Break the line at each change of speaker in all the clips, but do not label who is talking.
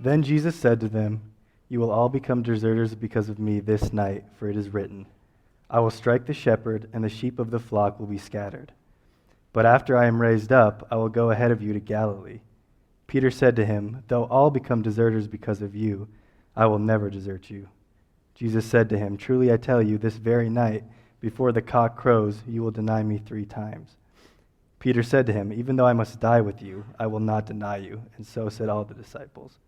Then Jesus said to them, "You will all become deserters because of me this night, for it is written, 'I will strike the shepherd, and the sheep of the flock will be scattered.' But after I am raised up, I will go ahead of you to Galilee." Peter said to him, "Though all become deserters because of you, I will never desert you." Jesus said to him, "Truly I tell you, this very night, before the cock crows, you will deny me 3 times." Peter said to him, "Even though I must die with you, I will not deny you." And so said all the disciples.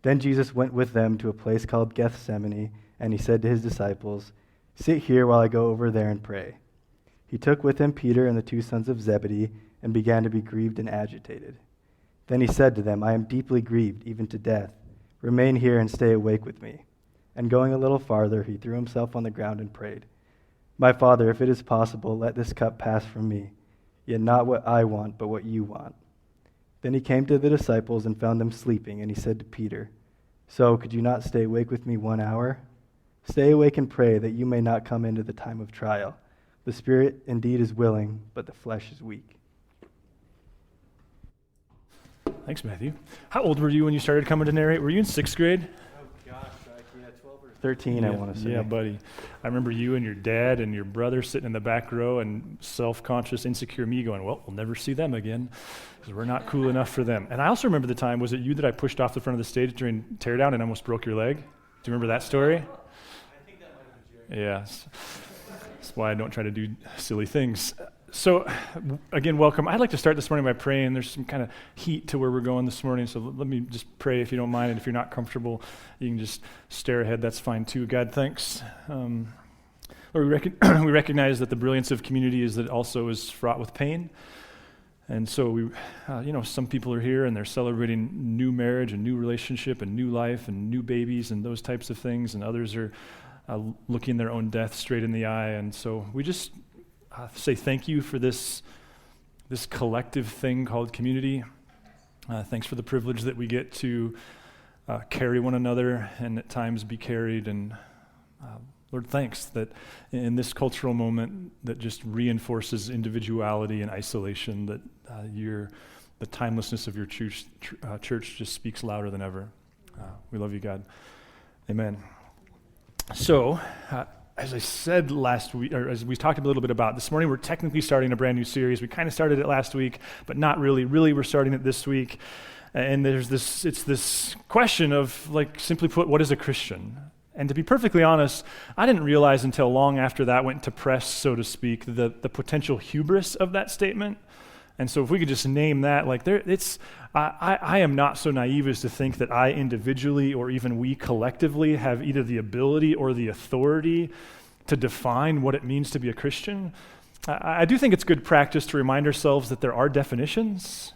Then Jesus went with them to a place called Gethsemane, and he said to his disciples, "Sit here while I go over there and pray." He took with him Peter and the 2 sons of Zebedee, and began to be grieved and agitated. Then he said to them, "I am deeply grieved, even to death. Remain here and stay awake with me." And going a little farther, he threw himself on the ground and prayed, "My Father, if it is possible, let this cup pass from me. Yet not what I want, but what you want." Then he came to the disciples and found them sleeping, and he said to Peter, "So could you not stay awake with me 1 hour? Stay awake and pray that you may not come into the time of trial. The spirit indeed is willing, but the flesh is weak."
Thanks, Matthew. How old were you when you started coming to Narrate? Were you in 6th grade?
Oh gosh, 12 or 13, I want to say.
Yeah, buddy. I remember you and your dad and your brother sitting in the back row, and self-conscious, insecure me going, "Well, we'll never see them again because we're not cool enough for them." And I also remember the time, was it you that I pushed off the front of the stage during teardown and almost broke your leg? Do you remember that story?
I think that might have been Jerry.
Yeah. That's why I don't try to do silly things. So, again, welcome. I'd like to start this morning by praying. There's some kind of heat to where we're going this morning, so let me just pray if you don't mind, and if you're not comfortable, you can just stare ahead. That's fine too. God, thanks. Lord, we recognize that the brilliance of community is that it also is fraught with pain. And so some people are here and they're celebrating new marriage and new relationship and new life and new babies and those types of things, and others are looking their own death straight in the eye. And so we just say thank you for this collective thing called community. Thanks for the privilege that we get to carry one another and at times be carried. And Lord, thanks that in this cultural moment that just reinforces individuality and isolation, that the timelessness of your church just speaks louder than ever. We love you, God. Amen. So, as I said last week, or as we talked a little bit about this morning, we're technically starting a brand new series. We kind of started it last week, but not really. Really, we're starting it this week. And it's this question of, like, simply put, what is a Christian? And to be perfectly honest, I didn't realize until long after that went to press, so to speak, the potential hubris of that statement. And so if we could just name that, I am not so naive as to think that I individually or even we collectively have either the ability or the authority to define what it means to be a Christian. I do think it's good practice to remind ourselves that there are definitions.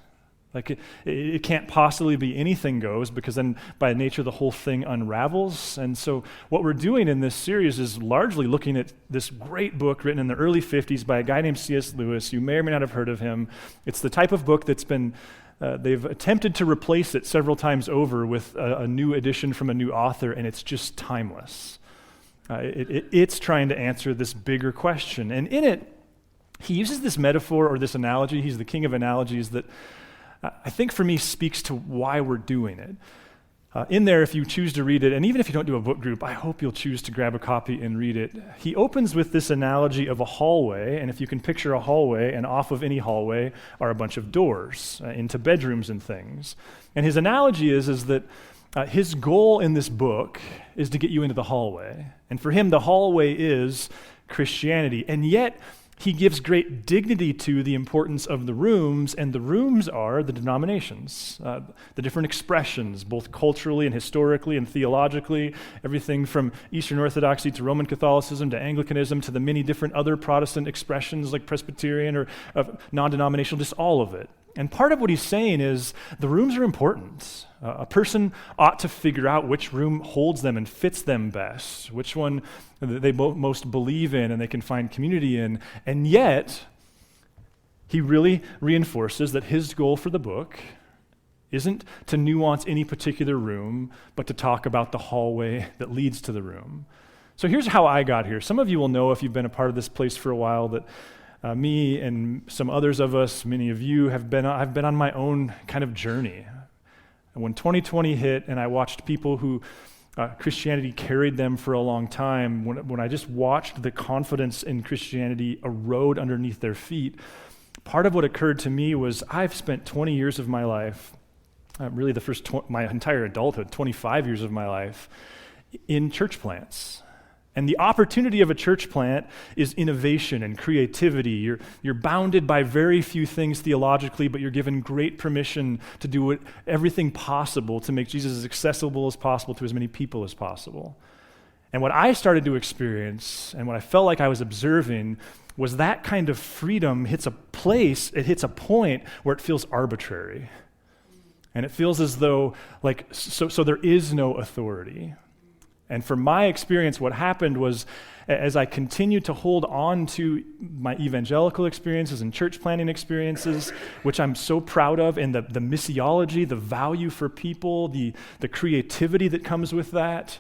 Like it can't possibly be anything goes, because then by nature the whole thing unravels. And so what we're doing in this series is largely looking at this great book written in the early 50s by a guy named C.S. Lewis. You may or may not have heard of him. It's the type of book that's been, they've attempted to replace it several times over with a new edition from a new author, and it's just timeless. It's trying to answer this bigger question. And in it, he uses this metaphor or this analogy. He's the king of analogies that I think for me speaks to why we're doing it. In there, if you choose to read it, and even if you don't do a book group, I hope you'll choose to grab a copy and read it. He opens with this analogy of a hallway, and if you can picture a hallway, and off of any hallway are a bunch of doors into bedrooms and things. And his analogy is that his goal in this book is to get you into the hallway. And for him, the hallway is Christianity. And yet, he gives great dignity to the importance of the rooms, and the rooms are the denominations, the different expressions, both culturally and historically and theologically, everything from Eastern Orthodoxy to Roman Catholicism to Anglicanism to the many different other Protestant expressions like Presbyterian or non-denominational, just all of it. And part of what he's saying is the rooms are important. A person ought to figure out which room holds them and fits them best, which one they most believe in and they can find community in. And yet, he really reinforces that his goal for the book isn't to nuance any particular room, but to talk about the hallway that leads to the room. So here's how I got here. Some of you will know, if you've been a part of this place for a while, that me and some others of us, many of you, I've been on my own kind of journey. And when 2020 hit and I watched people who Christianity carried them for a long time, when I just watched the confidence in Christianity erode underneath their feet, part of what occurred to me was I've spent 20 years of my life, really my entire adulthood, 25 years of my life, in church plants. And the opportunity of a church plant is innovation and creativity. You're bounded by very few things theologically, but you're given great permission to do everything possible to make Jesus as accessible as possible to as many people as possible. And what I started to experience, and what I felt like I was observing, was that kind of freedom hits a point where it feels arbitrary. And it feels as though, so there is no authority. And from my experience, what happened was, as I continued to hold on to my evangelical experiences and church planting experiences, which I'm so proud of, and the missiology, the value for people, the creativity that comes with that,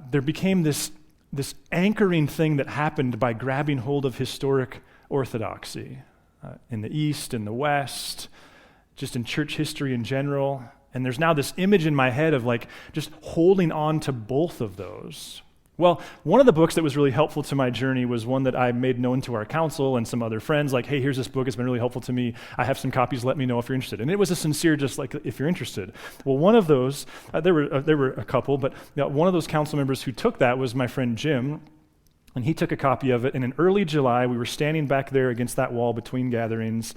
there became this anchoring thing that happened by grabbing hold of historic orthodoxy in the East, in the West, just in church history in general. And there's now this image in my head of just holding on to both of those. Well, one of the books that was really helpful to my journey was one that I made known to our council and some other friends, hey, here's this book, it's been really helpful to me. I have some copies, let me know if you're interested. And it was a sincere, if you're interested. Well, one of those, there were a couple, but one of those council members who took that was my friend Jim, and he took a copy of it. And in early July, we were standing back there against that wall between gatherings,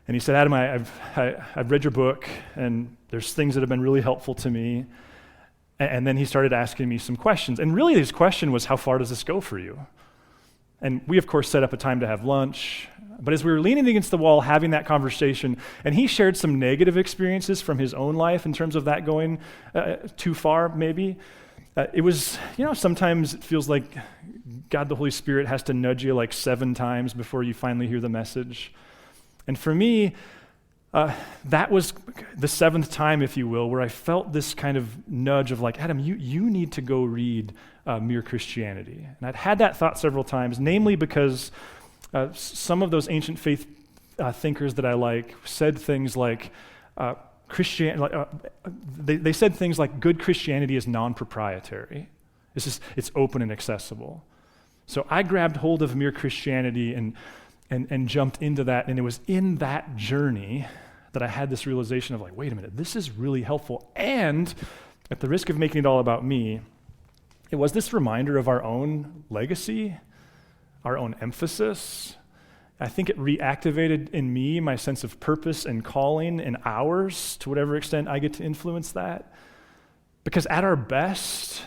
and he said, Adam, I've read your book, and there's things that have been really helpful to me. And then he started asking me some questions. And really his question was, how far does this go for you? And we, of course, set up a time to have lunch. But as we were leaning against the wall having that conversation, and he shared some negative experiences from his own life in terms of that going too far, maybe. It was, sometimes it feels like God the Holy Spirit has to nudge you 7 times before you finally hear the message. And for me, that was the 7th time, if you will, where I felt this kind of nudge of Adam, you need to go read Mere Christianity. And I'd had that thought several times, namely because some of those ancient faith thinkers that I like said things like, they said things like, good Christianity is non-proprietary. It's open and accessible. So I grabbed hold of Mere Christianity and jumped into that, and it was in that journey that I had this realization of wait a minute, this is really helpful. And at the risk of making it all about me, it was this reminder of our own legacy, our own emphasis. I think it reactivated in me my sense of purpose and calling and ours, to whatever extent I get to influence that. Because at our best,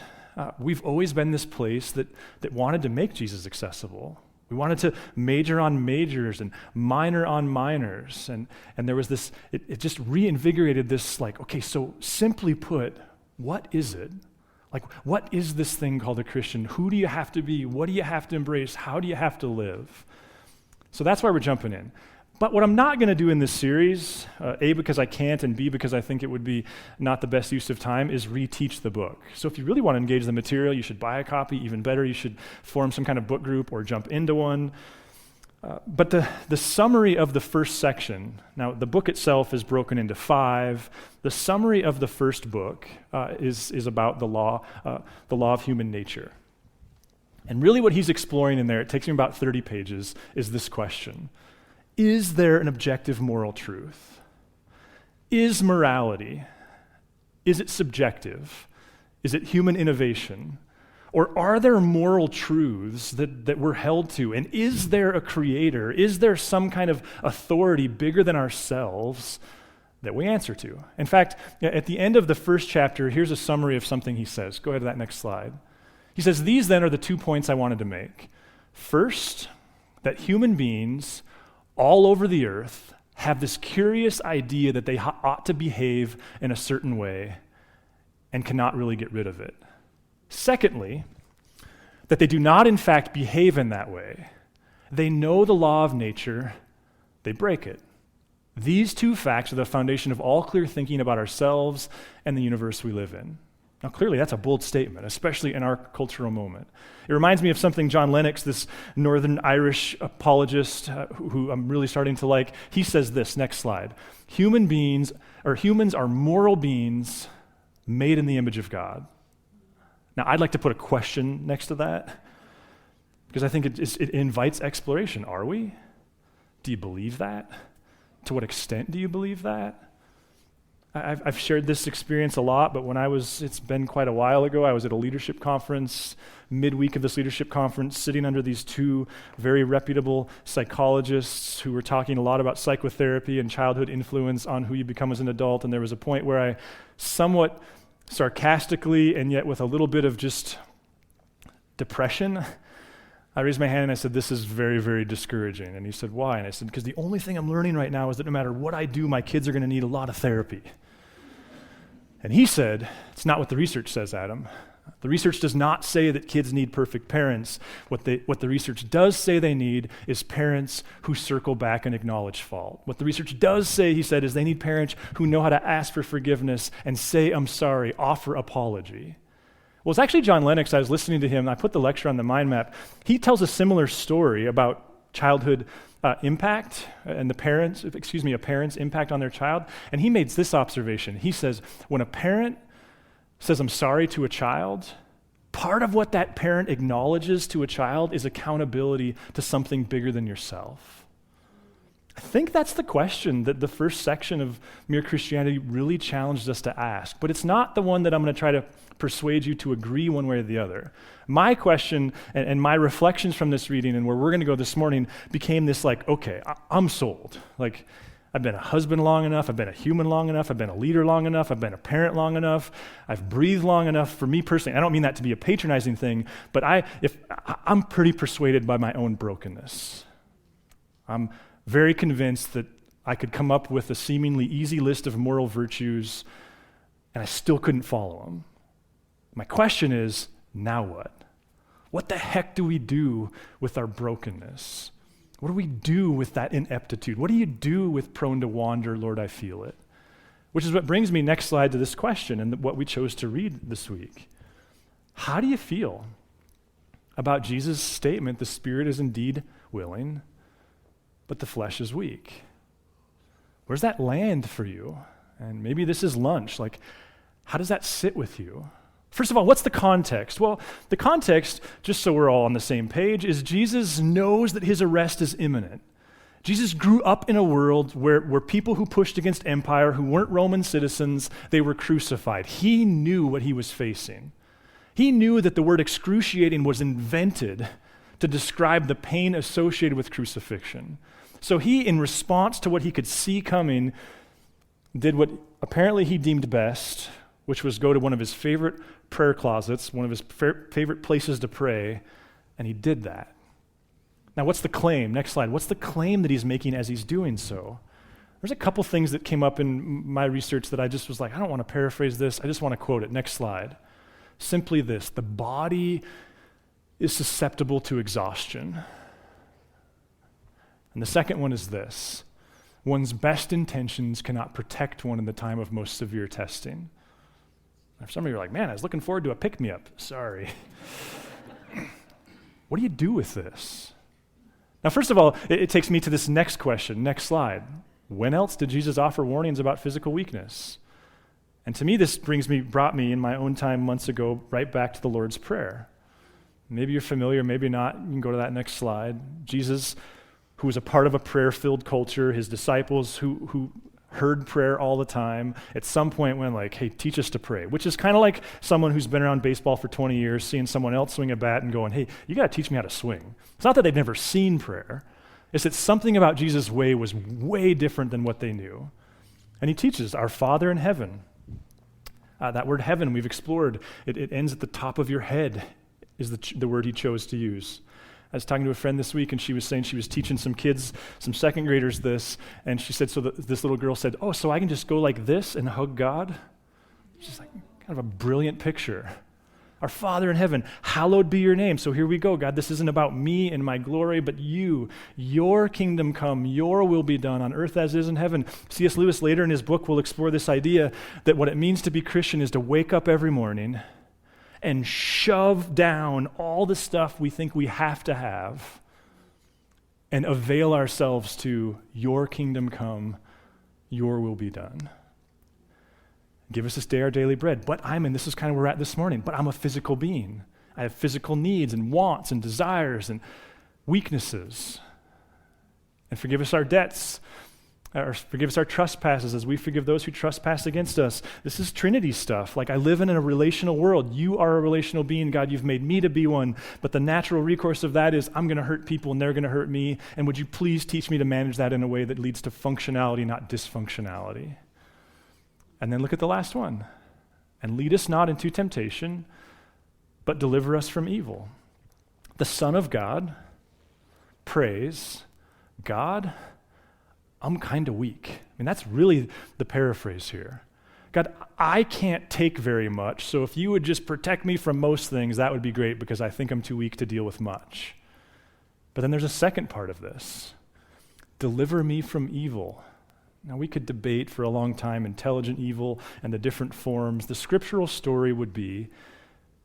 we've always been this place that wanted to make Jesus accessible. We wanted to major on majors and minor on minors. And there was this, it just reinvigorated this okay, so simply put, what is it? What is this thing called a Christian? Who do you have to be? What do you have to embrace? How do you have to live? So that's why we're jumping in. But what I'm not going to do in this series, A, because I can't, and B, because I think it would be not the best use of time, is reteach the book. So if you really want to engage the material, you should buy a copy. Even better, you should form some kind of book group or jump into one. But the summary of the first section, now the book itself is broken into 5. The summary of the first book is about the law of human nature. And really what he's exploring in there, it takes him about 30 pages, is this question. Is there an objective moral truth? Is morality, is it subjective? Is it human innovation? Or are there moral truths that we're held to? And is there a creator? Is there some kind of authority bigger than ourselves that we answer to? In fact, at the end of the first chapter, here's a summary of something he says. Go ahead to that next slide. He says, these then are the 2 points I wanted to make. First, that human beings all over the earth have this curious idea that they ought to behave in a certain way and cannot really get rid of it. Secondly, that they do not in fact behave in that way. They know the law of nature, they break it. These 2 facts are the foundation of all clear thinking about ourselves and the universe we live in. Now, clearly, that's a bold statement, especially in our cultural moment. It reminds me of something John Lennox, this Northern Irish apologist who I'm really starting to like. He says this, next slide. Humans are moral beings made in the image of God. Now, I'd like to put a question next to that because I think it invites exploration. Are we? Do you believe that? To what extent do you believe that? I've shared this experience a lot, but it's been quite a while ago, I was at a leadership conference, midweek of this leadership conference, sitting under these two very reputable psychologists who were talking a lot about psychotherapy and childhood influence on who you become as an adult, and there was a point where I somewhat sarcastically and yet with a little bit of just depression, I raised my hand and I said, this is very, very discouraging. And he said, why? And I said, because the only thing I'm learning right now is that no matter what I do, my kids are going to need a lot of therapy. And he said, it's not what the research says, Adam. The research does not say that kids need perfect parents. What the research does say they need is parents who circle back and acknowledge fault. What the research does say, he said, is they need parents who know how to ask for forgiveness and say, I'm sorry, offer apology. Well, it's actually John Lennox. I was listening to him. I put the lecture on the mind map. He tells a similar story about childhood impact and a parent's impact on their child. And he makes this observation. He says, when a parent says, I'm sorry to a child, part of what that parent acknowledges to a child is accountability to something bigger than yourself. I think that's the question that the first section of Mere Christianity really challenged us to ask, but it's not the one that I'm going to try to persuade you to agree one way or the other. My question and my reflections from this reading and where we're going to go this morning became this okay, I'm sold. I've been a husband long enough, I've been a human long enough, I've been a leader long enough, I've been a parent long enough, I've breathed long enough. For me personally, I don't mean that to be a patronizing thing, but I'm pretty persuaded by my own brokenness. I'm very convinced that I could come up with a seemingly easy list of moral virtues and I still couldn't follow them. My question is, now what? What the heck do we do with our brokenness? What do we do with that ineptitude? What do you do with prone to wander, Lord, I feel it? Which is what brings me next slide to this question and what we chose to read this week. How do you feel about Jesus' statement, the Spirit is indeed willing, but the flesh is weak? Where's that land for you? And maybe this is lunch. How does that sit with you? First of all, what's the context? Well, the context, just so we're all on the same page, is Jesus knows that his arrest is imminent. Jesus grew up in a world where people who pushed against empire, who weren't Roman citizens, they were crucified. He knew what he was facing. He knew that the word excruciating was invented to describe the pain associated with crucifixion. So he, in response to what he could see coming, did what apparently he deemed best, which was go to one of his favorite prayer closets, one of his favorite places to pray, and he did that. Now, what's the claim? Next slide. What's the claim that he's making as he's doing so? There's a couple things that came up in my research that I just was I don't want to paraphrase this. I just want to quote it. Next slide. Simply this: the body is susceptible to exhaustion. And the second one is this: one's best intentions cannot protect one in the time of most severe testing. Now, some of you are man, I was looking forward to a pick-me-up. Sorry. What do you do with this? Now, first of all, it takes me to this next question. Next slide. When else did Jesus offer warnings about physical weakness? And to me, this brought me in my own time months ago right back to the Lord's Prayer. Maybe you're familiar, maybe not. You can go to that next slide. Jesus, who was a part of a prayer-filled culture, his disciples who heard prayer all the time, at some point went hey, teach us to pray, which is kind of like someone who's been around baseball for 20 years, seeing someone else swing a bat and going, hey, you got to teach me how to swing. It's not that they've never seen prayer. It's that something about Jesus' way was way different than what they knew. And he teaches, our Father in heaven. That word heaven we've explored. It ends at the top of your head is the word he chose to use. I was talking to a friend this week, and she was saying she was teaching some kids, some second graders this, and she said, this little girl said, oh, so I can just go like this and hug God? It's just kind of a brilliant picture. Our Father in heaven, hallowed be your name. So here we go, God. This isn't about me and my glory, but you. Your kingdom come, your will be done on earth as it is in heaven. C.S. Lewis later in his book will explore this idea that what it means to be Christian is to wake up every morning and shove down all the stuff we think we have to have and avail ourselves to your kingdom come, your will be done. Give us this day our daily bread. But this is kind of where we're at this morning, but I'm a physical being. I have physical needs and wants and desires and weaknesses. And forgive us our debts, or forgive us our trespasses as we forgive those who trespass against us. This is Trinity stuff. Like, I live in a relational world. You are a relational being, God. You've made me to be one. But the natural recourse of that is I'm going to hurt people and they're going to hurt me. And would you please teach me to manage that in a way that leads to functionality, not dysfunctionality? And then look at the last one. And lead us not into temptation, but deliver us from evil. The Son of God prays, God, I'm kind of weak. I mean, that's really the paraphrase here. God, I can't take very much, so if you would just protect me from most things, that would be great because I think I'm too weak to deal with much. But then there's a second part of this. Deliver me from evil. Now, we could debate for a long time intelligent evil and the different forms. The scriptural story would be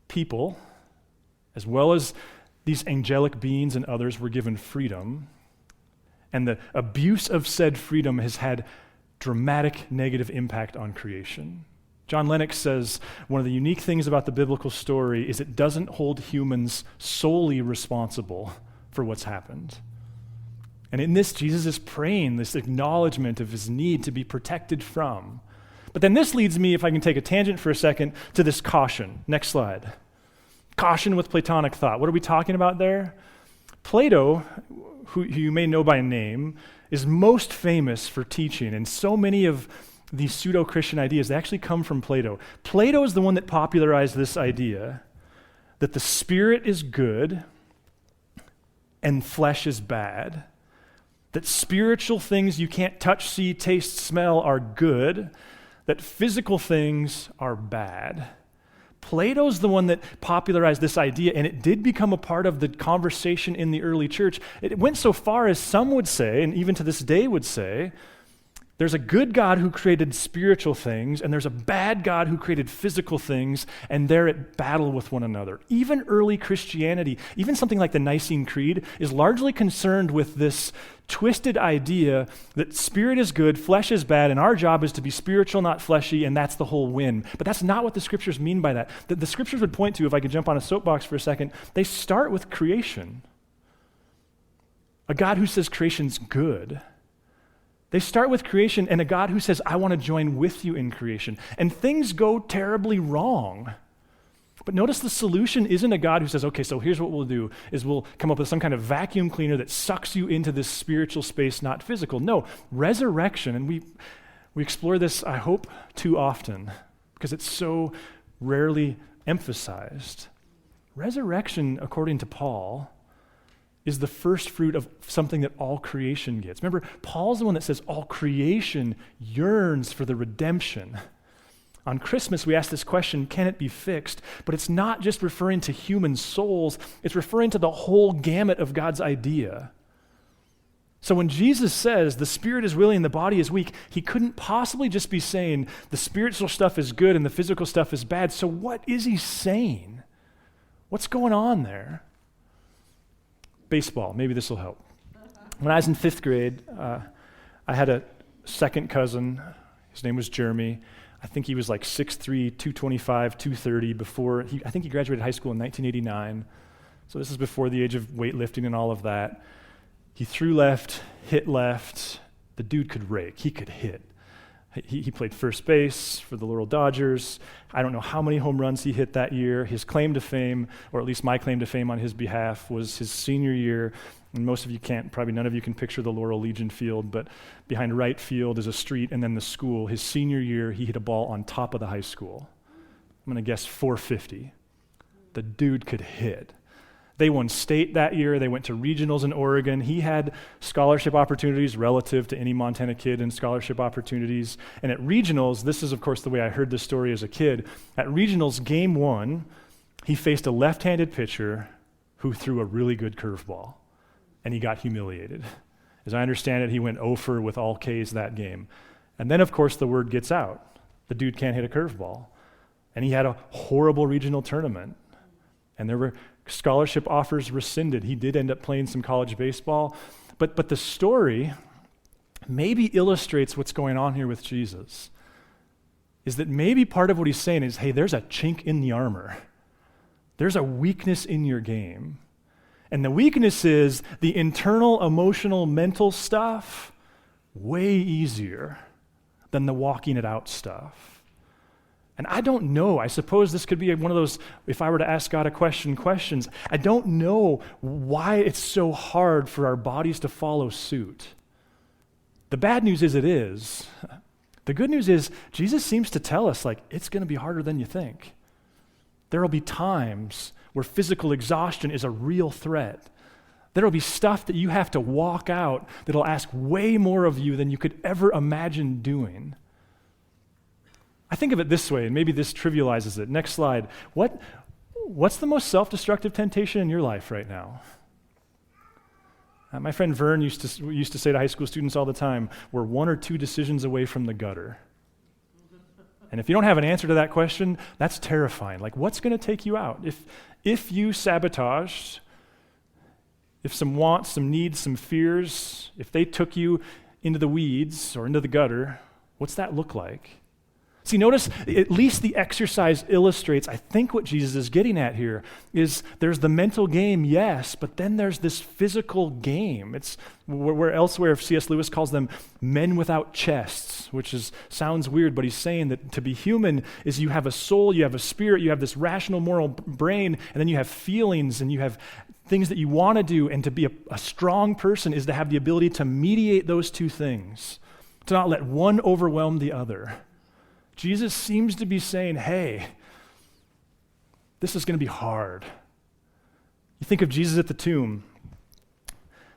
people, as well as these angelic beings and others, were given freedom, and the abuse of said freedom has had dramatic negative impact on creation. John Lennox says one of the unique things about the biblical story is it doesn't hold humans solely responsible for what's happened. And in this, Jesus is praying this acknowledgement of his need to be protected from. But then this leads me, if I can take a tangent for a second, to this caution. Next slide. Caution with Platonic thought. What are we talking about there? Plato, who you may know by name, is most famous for teaching, and so many of these pseudo-Christian ideas, they actually come from Plato. Plato is the one that popularized this idea that the spirit is good and flesh is bad. That spiritual things you can't touch, see, taste, smell are good, that physical things are bad. Plato's the one that popularized this idea, and it did become a part of the conversation in the early church. It went so far as some would say, and even to this day would say, there's a good God who created spiritual things, and there's a bad God who created physical things, and they're at battle with one another. Even early Christianity, even something like the Nicene Creed, is largely concerned with this twisted idea that spirit is good, flesh is bad, and our job is to be spiritual, not fleshy, and that's the whole win. But that's not what the scriptures mean by that. The scriptures would point to, if I could jump on a soapbox for a second, they start with creation. A God who says creation's good. They start with creation and a God who says, I want to join with you in creation. And things go terribly wrong. But notice the solution isn't a God who says, okay, so here's what we'll do, is we'll come up with some kind of vacuum cleaner that sucks you into this spiritual space, not physical. No, resurrection, and we explore this, I hope, too often, because it's so rarely emphasized. Resurrection, according to Paul, is the first fruit of something that all creation gets. Remember, Paul's the one that says all creation yearns for the redemption. On Christmas, we ask this question, can it be fixed? But it's not just referring to human souls, it's referring to the whole gamut of God's idea. So when Jesus says the spirit is willing, the body is weak, he couldn't possibly just be saying the spiritual stuff is good and the physical stuff is bad. So what is he saying? What's going on there? Baseball, maybe this will help. When I was in 5th grade, I had a second cousin. His name was Jeremy. I think he was like 6'3", 225, 230 before, I think he graduated high school in 1989. So this is before the age of weightlifting and all of that. He threw left, hit left. The dude could rake. He could hit. He played first base for the Laurel Dodgers. I don't know how many home runs he hit that year. His claim to fame, or at least my claim to fame on his behalf, was his senior year. And most of you can't, probably none of you can picture the Laurel Legion field, but behind right field is a street and then the school. His senior year, he hit a ball on top of the high school. I'm going to guess 450. The dude could hit. They won state that year. They went to regionals in Oregon. He had scholarship opportunities relative to any Montana kid in scholarship opportunities. And at regionals, this is, of course, the way I heard this story as a kid. At regionals, game 1, he faced a left-handed pitcher who threw a really good curveball, and he got humiliated. As I understand it, he went 0 for with all Ks that game. And then, of course, the word gets out. The dude can't hit a curveball. And he had a horrible regional tournament. And there were scholarship offers rescinded. He did end up playing some college baseball. But the story maybe illustrates what's going on here with Jesus. Is that maybe part of what he's saying is, hey, there's a chink in the armor. There's a weakness in your game. And the weakness is the internal, emotional, mental stuff, way easier than the walking it out stuff. And I don't know, I suppose this could be one of those, if I were to ask God a question, questions. I don't know why it's so hard for our bodies to follow suit. The bad news is it is. The good news is Jesus seems to tell us, like, it's going to be harder than you think. There will be times where physical exhaustion is a real threat. There will be stuff that you have to walk out that'll ask way more of you than you could ever imagine doing. I think of it this way, and maybe this trivializes it. Next slide. What's the most self-destructive temptation in your life right now? My friend Vern used to say to high school students all the time, we're 1 or 2 decisions away from the gutter. And if you don't have an answer to that question, that's terrifying. Like, what's going to take you out? If you sabotaged, if some wants, some needs, some fears, if they took you into the weeds or into the gutter, what's that look like? See, notice, at least the exercise illustrates, I think what Jesus is getting at here is there's the mental game, yes, but then there's this physical game. It's where elsewhere C.S. Lewis calls them men without chests, which sounds weird, but he's saying that to be human is you have a soul, you have a spirit, you have this rational moral brain, and then you have feelings and you have things that you want to do, and to be a strong person is to have the ability to mediate those two things, to not let one overwhelm the other. Jesus seems to be saying, hey, this is going to be hard. You think of Jesus at the tomb,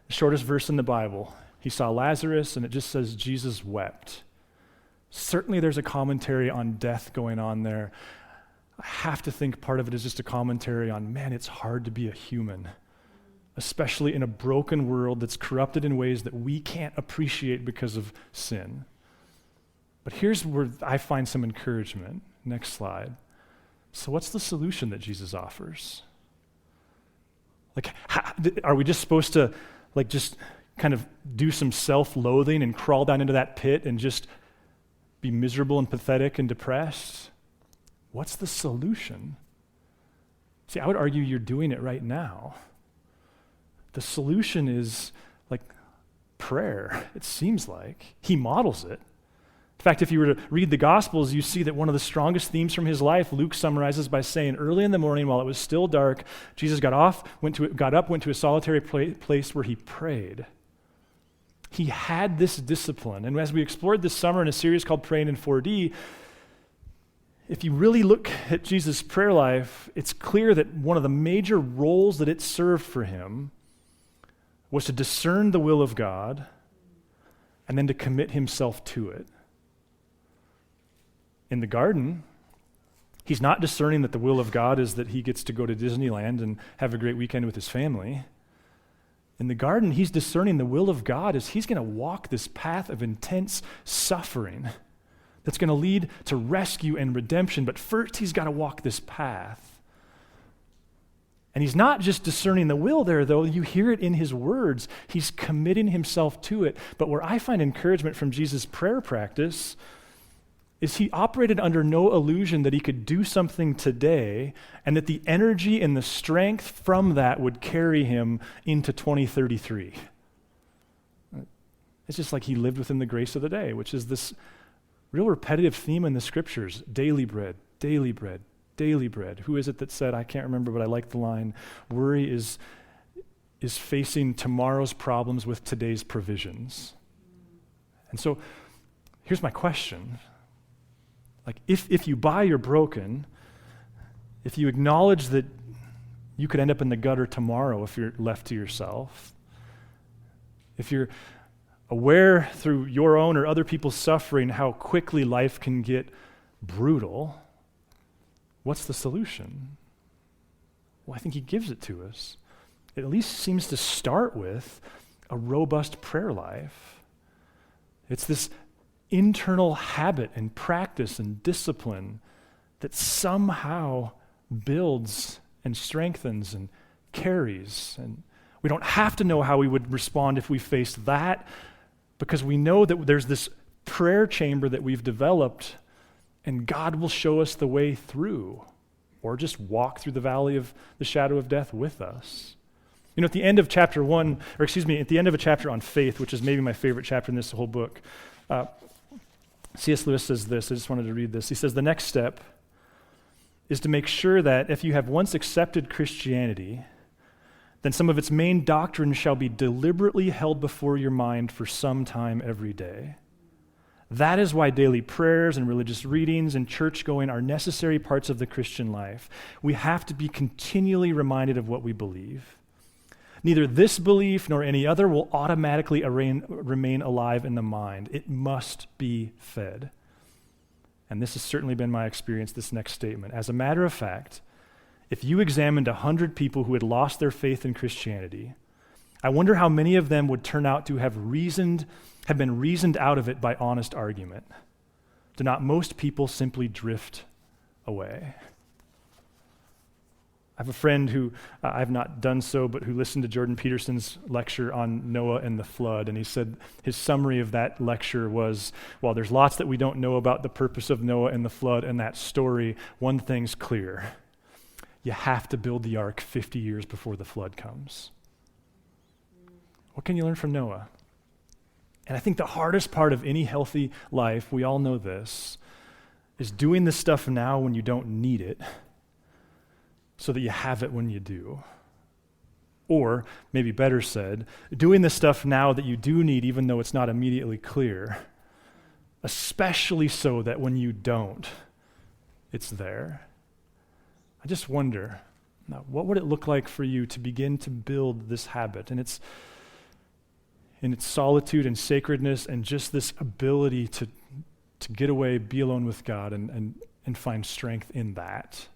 the shortest verse in the Bible. He saw Lazarus, and it just says Jesus wept. Certainly there's a commentary on death going on there. I have to think part of it is just a commentary on, man, it's hard to be a human, especially in a broken world that's corrupted in ways that we can't appreciate because of sin. But here's where I find some encouragement. Next slide. So what's the solution that Jesus offers? Like, are we just supposed to, like, just kind of do some self-loathing and crawl down into that pit and just be miserable and pathetic and depressed? What's the solution? See, I would argue you're doing it right now. The solution is, like, prayer, it seems like. He models it. In fact, if you were to read the Gospels, you see that one of the strongest themes from his life, Luke summarizes by saying, early in the morning while it was still dark, Jesus got up, went to a solitary place where he prayed. He had this discipline. And as we explored this summer in a series called Praying in 4D, if you really look at Jesus' prayer life, it's clear that one of the major roles that it served for him was to discern the will of God and then to commit himself to it. In the garden, he's not discerning that the will of God is that he gets to go to Disneyland and have a great weekend with his family. In the garden, he's discerning the will of God is he's going to walk this path of intense suffering that's going to lead to rescue and redemption, but first he's got to walk this path. And he's not just discerning the will there, though. You hear it in his words. He's committing himself to it. But where I find encouragement from Jesus' prayer practice is he operated under no illusion that he could do something today and that the energy and the strength from that would carry him into 2033. It's just like he lived within the grace of the day, which is this real repetitive theme in the scriptures, daily bread, daily bread, daily bread. Who is it that said, I can't remember, but I like the line, worry is facing tomorrow's problems with today's provisions. And so here's my question. Like, if you buy you're broken, if you acknowledge that you could end up in the gutter tomorrow if you're left to yourself, if you're aware through your own or other people's suffering how quickly life can get brutal, what's the solution? Well, I think he gives it to us. It at least seems to start with a robust prayer life. It's this internal habit and practice and discipline that somehow builds and strengthens and carries. And we don't have to know how we would respond if we faced that, because we know that there's this prayer chamber that we've developed, and God will show us the way through, or just walk through the valley of the shadow of death with us. You know, at the end of at the end of a chapter on faith, which is maybe my favorite chapter in this whole book, C.S. Lewis says this. I just wanted to read this. He says, the next step is to make sure that if you have once accepted Christianity, then some of its main doctrines shall be deliberately held before your mind for some time every day. That is why daily prayers and religious readings and church going are necessary parts of the Christian life. We have to be continually reminded of what we believe. Neither this belief nor any other will automatically remain alive in the mind. It must be fed. And this has certainly been my experience, this next statement. As a matter of fact, if you examined 100 people who had lost their faith in Christianity, I wonder how many of them would turn out to have been reasoned out of it by honest argument. Do not most people simply drift away? I have a friend who, I've not done so, but who listened to Jordan Peterson's lecture on Noah and the flood, and he said his summary of that lecture was, while there's lots that we don't know about the purpose of Noah and the flood and that story, one thing's clear. You have to build the ark 50 years before the flood comes. What can you learn from Noah? And I think the hardest part of any healthy life, we all know this, is doing this stuff now when you don't need it, so that you have it when you do. Or, maybe better said, doing the stuff now that you do need even though it's not immediately clear, especially so that when you don't, it's there. I just wonder, now, what would it look like for you to begin to build this habit? And it's in its solitude and sacredness and just this ability to get away, be alone with God, and find strength in that.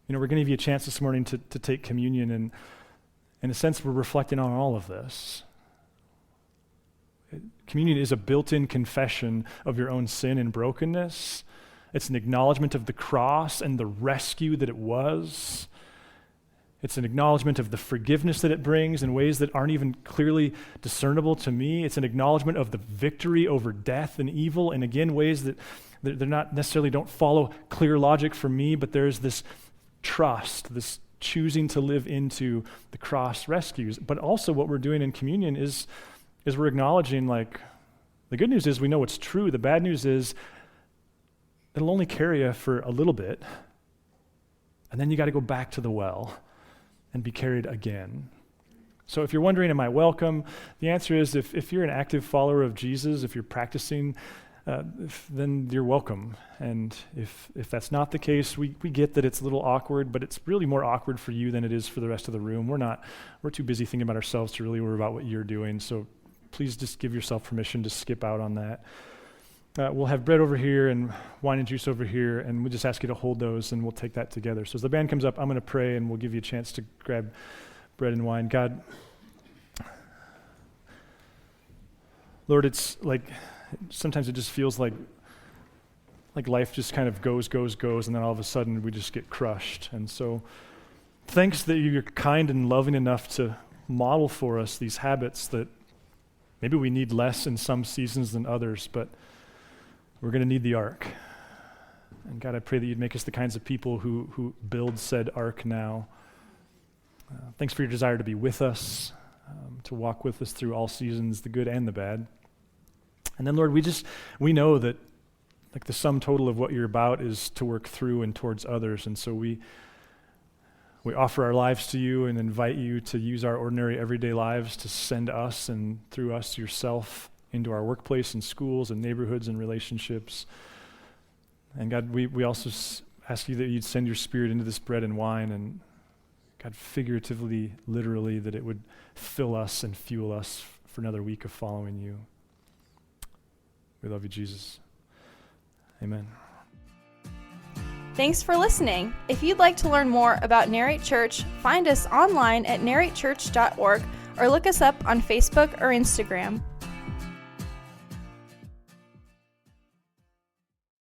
You know, we're going to give you a chance this morning to take communion, and in a sense, we're reflecting on all of this. Communion is a built-in confession of your own sin and brokenness. It's an acknowledgement of the cross and the rescue that it was. It's an acknowledgement of the forgiveness that it brings in ways that aren't even clearly discernible to me. It's an acknowledgement of the victory over death and evil, and again, ways that they're not necessarily don't follow clear logic for me, but there's this trust, this choosing to live into the cross rescues. But also what we're doing in communion is we're acknowledging, like, the good news is we know it's true. The bad news is it'll only carry you for a little bit, and then you got to go back to the well and be carried again. So if you're wondering, am I welcome? The answer is if you're an active follower of Jesus, if you're practicing, then you're welcome. And if that's not the case, we get that it's a little awkward, but it's really more awkward for you than it is for the rest of the room. We're too busy thinking about ourselves to really worry about what you're doing. So please just give yourself permission to skip out on that. We'll have bread over here and wine and juice over here, and we'll just ask you to hold those, and we'll take that together. So as the band comes up, I'm going to pray, and we'll give you a chance to grab bread and wine. God, Lord, it's like, sometimes it just feels like life just kind of goes, and then all of a sudden we just get crushed. And so thanks that you're kind and loving enough to model for us these habits that maybe we need less in some seasons than others, but we're going to need the ark. And God, I pray that you'd make us the kinds of people who build said ark now. Thanks for your desire to be with us, to walk with us through all seasons, the good and the bad. And then, Lord, we know that, like, the sum total of what you're about is to work through and towards others. And so we offer our lives to you and invite you to use our ordinary everyday lives to send us and through us yourself into our workplace and schools and neighborhoods and relationships. And God, we also ask you that you'd send your Spirit into this bread and wine, and God, figuratively, literally, that it would fill us and fuel us for another week of following you. We love you, Jesus. Amen.
Thanks for listening. If you'd like to learn more about Narrate Church, find us online at narratechurch.org or look us up on Facebook or Instagram.